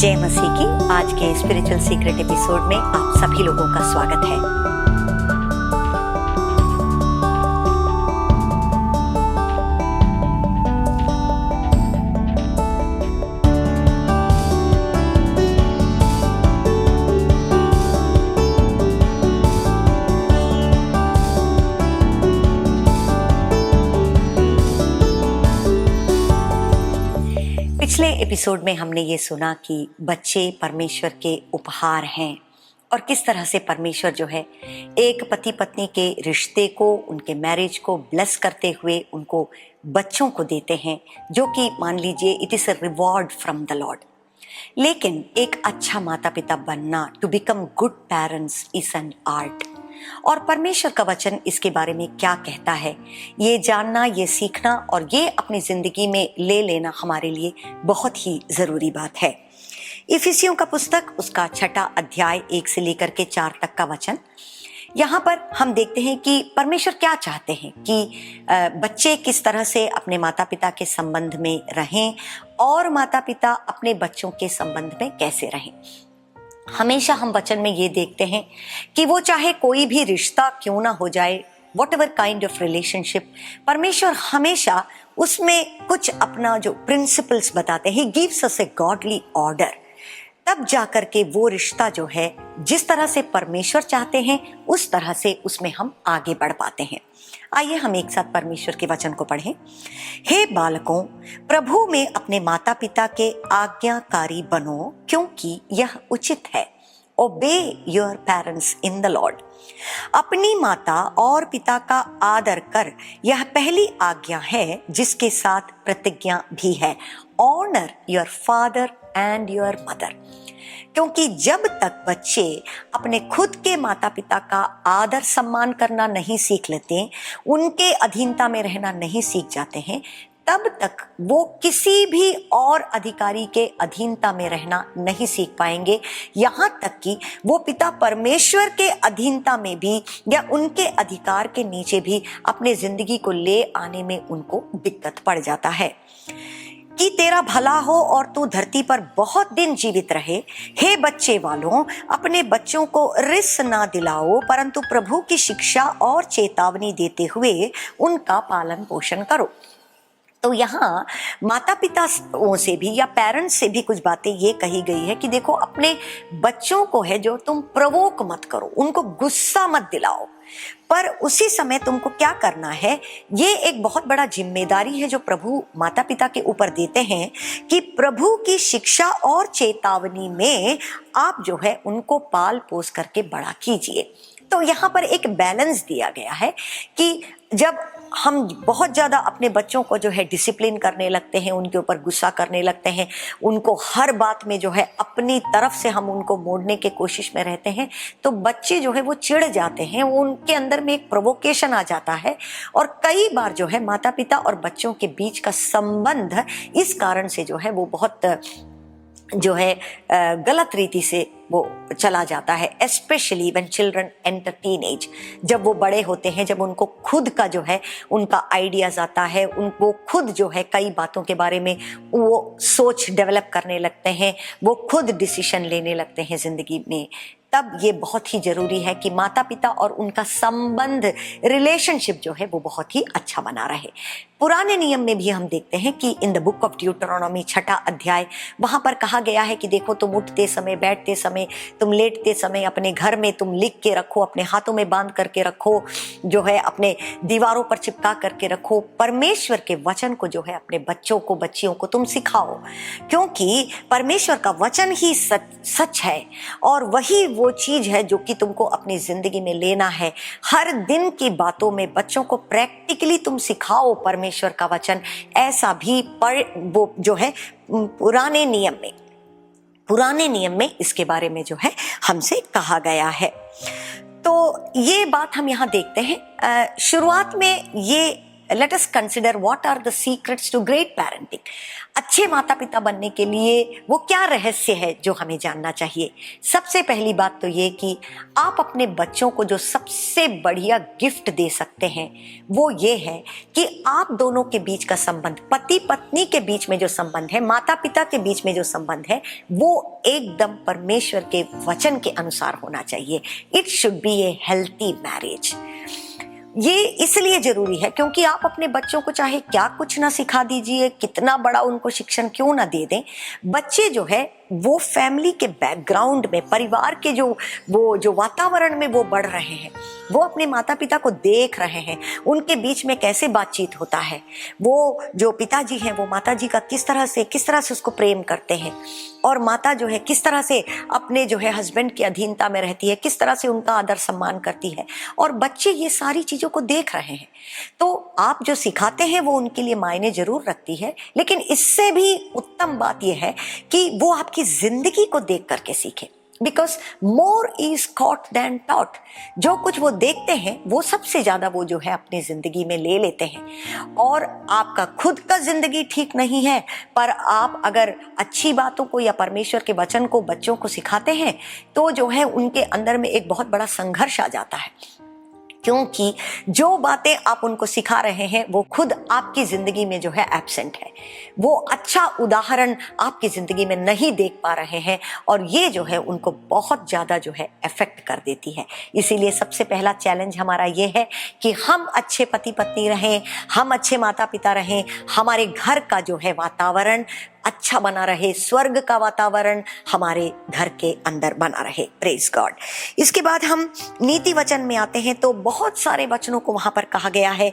जय मसीह की आज के स्पिरिचुअल सीक्रेट एपिसोड में आप सभी लोगों का स्वागत है। पिछले एपिसोड में हमने ये सुना कि बच्चे परमेश्वर के उपहार हैं और किस तरह से परमेश्वर जो है एक पति पत्नी के रिश्ते को, उनके मैरिज को ब्लेस करते हुए उनको बच्चों को देते हैं, जो कि मान लीजिए it is a reward from the lord. लेकिन एक अच्छा माता पिता बनना, to become good parents is an art. और परमेश्वर का वचन इसके बारे में क्या कहता है, ये जानना, ये सीखना और ये अपनी जिंदगी में ले लेना हमारे लिए बहुत ही जरूरी बात है। इफिसियों का पुस्तक, उसका 6 अध्याय 1 से लेकर के 4 तक का वचन, यहाँ पर हम देखते हैं कि परमेश्वर क्या चाहते हैं कि बच्चे किस तरह से अपने माता पिता के संबंध में रहें और माता पिता अपने बच्चों के संबंध में कैसे रहें। हमेशा हम वचन में ये देखते हैं कि वो चाहे कोई भी रिश्ता क्यों ना हो जाए, what ever kind of relationship, परमेश्वर हमेशा उसमें कुछ अपना जो प्रिंसिपल्स बताते हैं, गिव्स अस ए गॉडली ऑर्डर। तब जाकर के वो रिश्ता जो है जिस तरह से परमेश्वर चाहते हैं उस तरह से उसमें हम आगे बढ़ पाते हैं। आइए हम एक साथ परमेश्वर के वचन को पढ़ें। हे बालकों, प्रभु में अपने माता पिता के आज्ञाकारी बनो, क्योंकि यह उचित है। ओबे your parents in the Lord. अपनी माता और पिता का आदर कर, यह पहली आज्ञा है जिसके साथ प्रतिज्ञा भी है। Honour your father and your mother. क्योंकि जब तक बच्चे अपने खुद के माता पिता का आदर सम्मान करना नहीं सीख लेते, उनके अधीनता में रहना नहीं सीख जाते हैं, तब तक वो किसी भी और अधिकारी के अधीनता में रहना नहीं सीख पाएंगे। यहाँ तक कि वो पिता परमेश्वर के अधीनता में भी या उनके अधिकार के नीचे भी अपने जिंदगी को ले आने में उनको दिक्कत पड़ जाता है। कि तेरा भला हो और तू धरती पर बहुत दिन जीवित रहे। हे बच्चे वालों, अपने बच्चों को रिस ना दिलाओ, परंतु प्रभु की शिक्षा और चेतावनी देते हुए उनका पालन पोषण करो। तो यहाँ माता पिता से भी या पेरेंट्स से भी कुछ बातें ये कही गई है कि देखो, अपने बच्चों को है जो तुम प्रवोक मत करो, उनको गुस्सा मत दिलाओ, पर उसी समय तुमको क्या करना है, ये एक बहुत बड़ा जिम्मेदारी है जो प्रभु माता पिता के ऊपर देते हैं कि प्रभु की शिक्षा और चेतावनी में आप जो है उनको पाल पोस करके बड़ा कीजिए। तो यहाँ पर एक बैलेंस दिया गया है कि जब हम बहुत ज़्यादा अपने बच्चों को जो है डिसिप्लिन करने लगते हैं, उनके ऊपर गुस्सा करने लगते हैं, उनको हर बात में जो है अपनी तरफ से हम उनको मोड़ने के कोशिश में रहते हैं, तो बच्चे जो है वो चिढ़ जाते हैं, उनके अंदर में एक प्रोवोकेशन आ जाता है। और कई बार जो है माता पिता और बच्चों के बीच का संबंध इस कारण से जो है वो बहुत जो है गलत रीति से वो चला जाता है। Especially when children enter teenage, जब वो बड़े होते हैं, जब उनको खुद का जो है उनका आइडियाज आता है, उनको खुद जो है कई बातों के बारे में वो सोच डेवलप करने लगते हैं, वो खुद डिसीजन लेने लगते हैं जिंदगी में, तब ये बहुत ही जरूरी है कि माता पिता और उनका संबंध, रिलेशनशिप जो है वो बहुत ही अच्छा बना रहे। पुराने नियम में भी हम देखते हैं कि इन द बुक ऑफ ड्यूटरोनॉमी 6 अध्याय, वहां पर कहा गया है कि देखो, तुम उठते समय, बैठते समय, तुम लेटते समय अपने घर में तुम लिख के रखो, अपने हाथों में बांध करके रखो, जो है अपने दीवारों पर चिपका करके रखो। परमेश्वर के वचन को जो है अपने बच्चों को, बच्चियों को तुम सिखाओ, क्योंकि परमेश्वर का वचन ही सच है और वही वो चीज है जो कि तुमको अपनी जिंदगी में लेना है। हर दिन की बातों में बच्चों को प्रैक्टिकली तुम सिखाओ परमेश्वर का वचन। ऐसा भी वो जो है पुराने नियम में इसके बारे में जो है हमसे कहा गया है। तो ये बात हम यहाँ देखते हैं। शुरुआत में ये let us consider what are the secrets to great parenting. अच्छे माता पिता बनने के लिए वो क्या रहस्य है जो हमें जानना चाहिए। सबसे पहली बात तो ये कि आप अपने बच्चों को जो सबसे बढ़िया गिफ्ट दे सकते हैं वो ये है कि आप दोनों के बीच का संबंध, पति पत्नी के बीच में जो संबंध है, माता पिता के बीच में जो संबंध है, वो एकदम परमेश्वर के वचन के अनुसार होना चाहिए। It should be A healthy marriage. ये इसलिए जरूरी है क्योंकि आप अपने बच्चों को चाहे क्या कुछ ना सिखा दीजिए, कितना बड़ा उनको शिक्षण क्यों ना दे दें, बच्चे जो है वो फैमिली के बैकग्राउंड में, परिवार के जो वातावरण में वो बढ़ रहे हैं, वो अपने माता पिता को देख रहे हैं, उनके बीच में कैसे बातचीत होता है, वो जो पिताजी हैं वो माता जी का किस तरह से उसको प्रेम करते हैं, और माता जो है किस तरह से अपने जो है हस्बैंड की अधीनता में रहती है, किस तरह से उनका आदर सम्मान करती है, और बच्चे ये सारी चीजों को देख रहे हैं। तो आप जो सिखाते हैं वो उनके लिए मायने जरूर रखती है, लेकिन इससे भी उत्तम बात यह है कि वो आपकी जिंदगी को देख करके सीखे। Because more is caught than taught. जो कुछ वो देखते हैं वो सबसे ज्यादा वो जो है अपनी जिंदगी में ले लेते हैं। और आपका खुद का जिंदगी ठीक नहीं है, पर आप अगर अच्छी बातों को या परमेश्वर के वचन को बच्चों को सिखाते हैं तो जो है उनके अंदर में एक बहुत बड़ा संघर्ष आ जाता है, क्योंकि जो बातें आप उनको सिखा रहे हैं वो खुद आपकी जिंदगी में जो है एब्सेंट है, वो अच्छा उदाहरण आपकी जिंदगी में नहीं देख पा रहे हैं, और ये जो है उनको बहुत ज्यादा जो है अफेक्ट कर देती है। इसीलिए सबसे पहला चैलेंज हमारा ये है कि हम अच्छे पति पत्नी रहें, हम अच्छे माता पिता रहें, हमारे घर का जो है वातावरण अच्छा बना रहे, स्वर्ग का वातावरण हमारे घर के अंदर बना रहे। Praise God. इसके बाद हम नीति वचन में आते हैं तो बहुत सारे वचनों को वहां पर कहा गया है।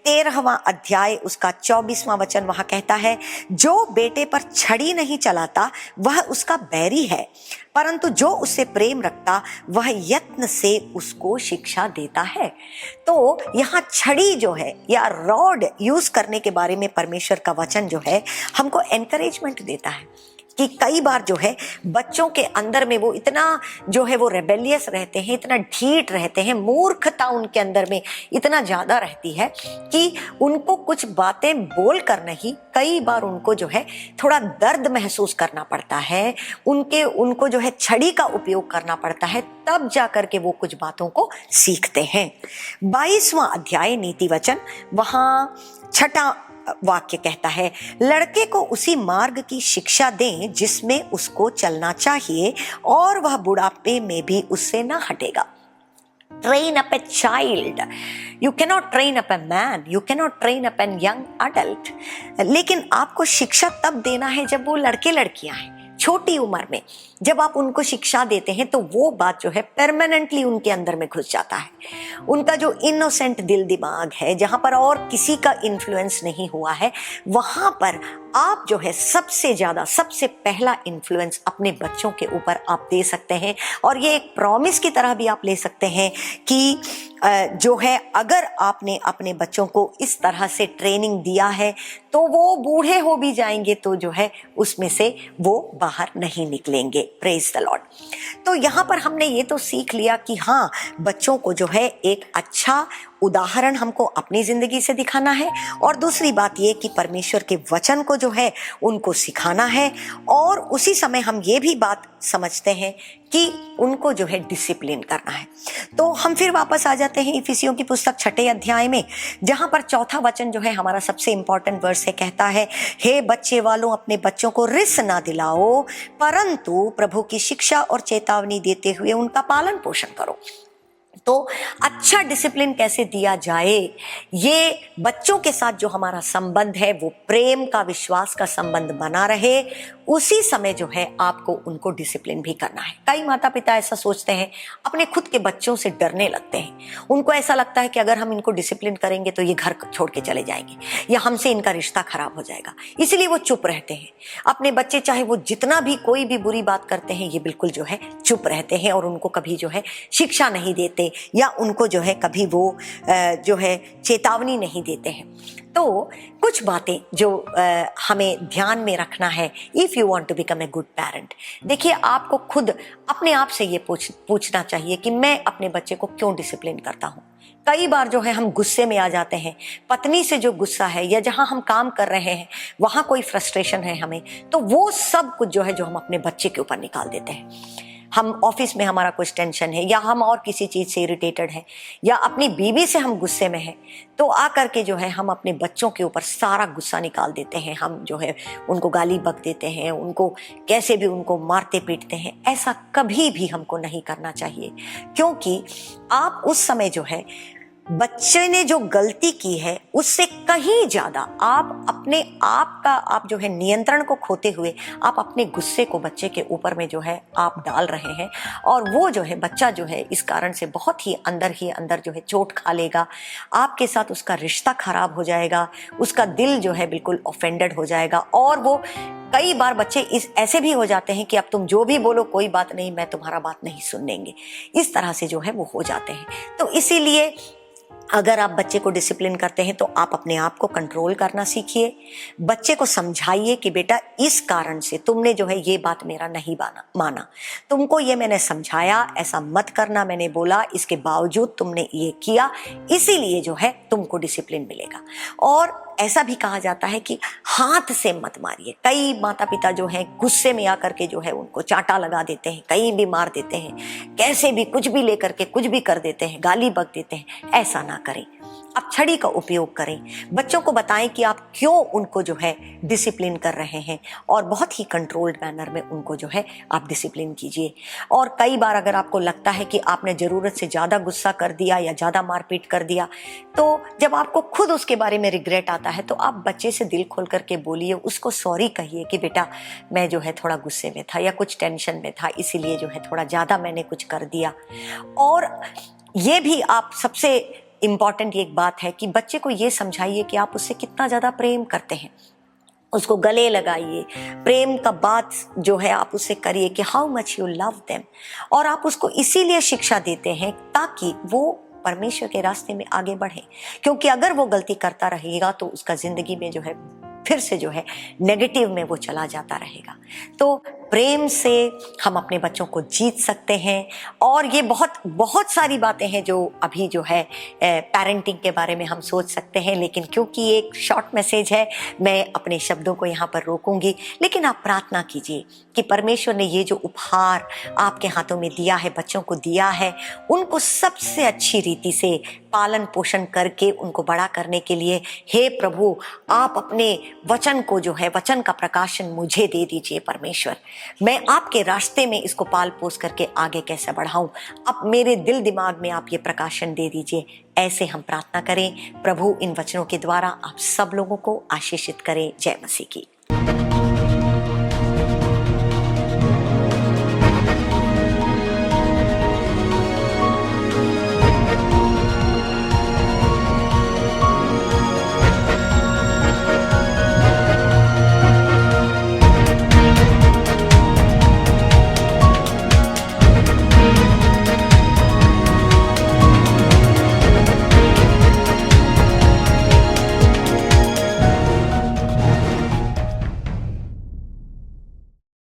13वां अध्याय उसका 24वां वचन वहां कहता है, जो बेटे पर छड़ी नहीं चलाता वह उसका बैरी है, परंतु जो उससे प्रेम रखता वह यत्न से उसको शिक्षा देता है। तो यहाँ छड़ी जो है या रॉड यूज करने के बारे में परमेश्वर का वचन जो है हमको एनकरेजमेंट देता है कि कई बार जो है बच्चों के अंदर में वो इतना जो है वो रेबेलियस रहते हैं, इतना ढीठ रहते हैं, मूर्खता उनके अंदर में इतना ज्यादा रहती है कि उनको कुछ बातें बोल कर नहीं, कई बार उनको जो है थोड़ा दर्द महसूस करना पड़ता है, उनको जो है छड़ी का उपयोग करना पड़ता है, तब जा करके वो कुछ बातों को सीखते हैं। 22वां अध्याय नीति वचन, वहां 6वां वाक्य कहता है, लड़के को उसी मार्ग की शिक्षा दें जिसमें उसको चलना चाहिए, और वह बुढ़ापे में भी उससे ना हटेगा। Train up a child. You cannot train up a man. You cannot train up a young adult. लेकिन आपको शिक्षा तब देना है जब वो लड़के लड़कियां हैं, छोटी उम्र में। जब आप उनको शिक्षा देते हैं तो वो बात जो है परमानेंटली उनके अंदर में घुस जाता है। उनका जो इनोसेंट दिल दिमाग है, जहां पर और किसी का इन्फ्लुएंस नहीं हुआ है, वहां पर आप जो है सबसे पहला इन्फ्लुएंस अपने बच्चों के ऊपर आप दे सकते हैं। और ये एक प्रॉमिस की तरह भी आप ले सकते हैं कि जो है अगर आपने अपने बच्चों को इस तरह से ट्रेनिंग दिया है तो वो बूढ़े हो भी जाएंगे तो जो है उसमें से वो बाहर नहीं निकलेंगे। Praise the Lord. तो यहाँ पर हमने ये तो सीख लिया कि हाँ, बच्चों को जो है एक अच्छा उदाहरण हमको अपनी जिंदगी से दिखाना है, और दूसरी बात ये कि परमेश्वर के वचन को जो है उनको सिखाना है, और उसी समय हम ये भी बात समझते हैं कि उनको जो है डिसिप्लिन करना है। तो हम फिर वापस आ जाते हैं इफिसियों की पुस्तक 6 अध्याय में, जहां पर 4था वचन जो है हमारा सबसे इंपॉर्टेंट वर्स है, कहता है, हे बच्चे वालों, अपने बच्चों को रिस ना दिलाओ, परंतु प्रभु की शिक्षा और चेतावनी देते हुए उनका पालन पोषण करो। तो अच्छा डिसिप्लिन कैसे दिया जाए, ये बच्चों के साथ जो हमारा संबंध है वो प्रेम का, विश्वास का संबंध बना रहे, उसी समय जो है आपको उनको डिसिप्लिन भी करना है। कई माता पिता ऐसा सोचते हैं, अपने खुद के बच्चों से डरने लगते हैं। उनको ऐसा लगता है कि अगर हम इनको डिसिप्लिन करेंगे तो ये घर छोड़ के चले जाएंगे या हमसे इनका रिश्ता खराब हो जाएगा, इसलिए वो चुप रहते हैं। अपने बच्चे चाहे वो जितना भी कोई भी बुरी बात करते हैं, ये बिल्कुल जो है चुप रहते हैं और उनको कभी जो है शिक्षा नहीं देते या उनको जो है कभी वो जो है चेतावनी नहीं देते हैं। तो कुछ बातें जो हमें ध्यान में रखना है if you want to become a good parent. देखिए, आपको खुद अपने आप से ये पूछना चाहिए कि मैं अपने बच्चे को क्यों डिसिप्लिन करता हूँ। कई बार जो है हम गुस्से में आ जाते हैं, पत्नी से जो गुस्सा है या जहां हम काम कर रहे हैं वहां कोई फ्रस्ट्रेशन है हमें, तो वो सब कुछ जो है जो हम अपने बच्चे के ऊपर निकाल देते हैं। हम ऑफिस में हमारा कुछ टेंशन है या हम और किसी चीज से इरिटेटेड हैं या अपनी बीवी से हम गुस्से में हैं, तो आकर के जो है हम अपने बच्चों के ऊपर सारा गुस्सा निकाल देते हैं। हम जो है उनको गाली बक देते हैं, उनको कैसे भी उनको मारते पीटते हैं। ऐसा कभी भी हमको नहीं करना चाहिए, क्योंकि आप उस समय जो है बच्चे ने जो गलती की है उससे कहीं ज्यादा आप अपने आप का आप जो है नियंत्रण को खोते हुए आप अपने गुस्से को बच्चे के ऊपर में जो है आप डाल रहे हैं, और वो जो है बच्चा जो है इस कारण से बहुत ही अंदर जो है चोट खा लेगा। आपके साथ उसका रिश्ता खराब हो जाएगा, उसका दिल जो है बिल्कुल ऑफेंडेड हो जाएगा, और वो कई बार बच्चे इस ऐसे भी हो जाते हैं कि अब तुम जो भी बोलो कोई बात नहीं, मैं तुम्हारा बात नहीं सुनेंगे। इस तरह से जो है वो हो जाते हैं। तो इसीलिए अगर आप बच्चे को डिसिप्लिन करते हैं तो आप अपने आप को कंट्रोल करना सीखिए। बच्चे को समझाइए कि बेटा इस कारण से तुमने जो है ये बात मेरा नहीं माना, तुमको ये मैंने समझाया, ऐसा मत करना मैंने बोला, इसके बावजूद तुमने ये किया, इसीलिए जो है तुमको डिसिप्लिन मिलेगा। और ऐसा भी कहा जाता है कि हाथ से मत मारिए। कई माता पिता जो हैं गुस्से में आकर के जो है उनको चांटा लगा देते हैं, कहीं भी मार देते हैं, कैसे भी कुछ भी लेकर के कुछ भी कर देते हैं, गाली बक देते हैं। ऐसा ना करें, आप छड़ी का उपयोग करें। बच्चों को बताएं कि आप क्यों उनको जो है डिसिप्लिन कर रहे हैं, और बहुत ही कंट्रोल्ड मैनर में उनको जो है आप डिसिप्लिन कीजिए। और कई बार अगर आपको लगता है कि आपने ज़रूरत से ज़्यादा गुस्सा कर दिया या ज़्यादा मारपीट कर दिया, तो जब आपको खुद उसके बारे में रिग्रेट आता है तो आप बच्चे से दिल खोल करके बोलिए, उसको सॉरी कहिए कि बेटा मैं जो है थोड़ा गुस्से में था या कुछ टेंशन में था, इसीलिए जो है थोड़ा ज़्यादा मैंने कुछ कर दिया। और ये भी आप सबसे इम्पॉर्टेंट एक बात है कि बच्चे को ये समझाइए कि आप उससे कितना ज़्यादा प्रेम करते हैं। उसको गले लगाइए, प्रेम का बात जो है आप उससे करिए कि how much you love them. और आप उसको इसीलिए शिक्षा देते हैं ताकि वो परमेश्वर के रास्ते में आगे बढ़े, क्योंकि अगर वो गलती करता रहेगा तो उसका जिंदगी में जो है फिर से जो है नेगेटिव में वो चला जाता रहेगा। तो प्रेम से हम अपने बच्चों को जीत सकते हैं। और ये बहुत सारी बातें हैं जो अभी जो है पेरेंटिंग के बारे में हम सोच सकते हैं, लेकिन क्योंकि एक शॉर्ट मैसेज है मैं अपने शब्दों को यहाँ पर रोकूंगी। लेकिन आप प्रार्थना कीजिए कि परमेश्वर ने ये जो उपहार आपके हाथों में दिया है, बच्चों को दिया है, उनको सबसे अच्छी रीति से पालन पोषण करके उनको बड़ा करने के लिए हे प्रभु आप अपने वचन को जो है वचन का प्रकाशन मुझे दे दीजिए परमेश्वर। मैं आपके रास्ते में इसको पाल पोस करके आगे कैसे बढ़ाऊं, अब मेरे दिल दिमाग में आप ये प्रकाशन दे दीजिए। ऐसे हम प्रार्थना करें। प्रभु इन वचनों के द्वारा आप सब लोगों को आशीषित करें। जय मसीह की।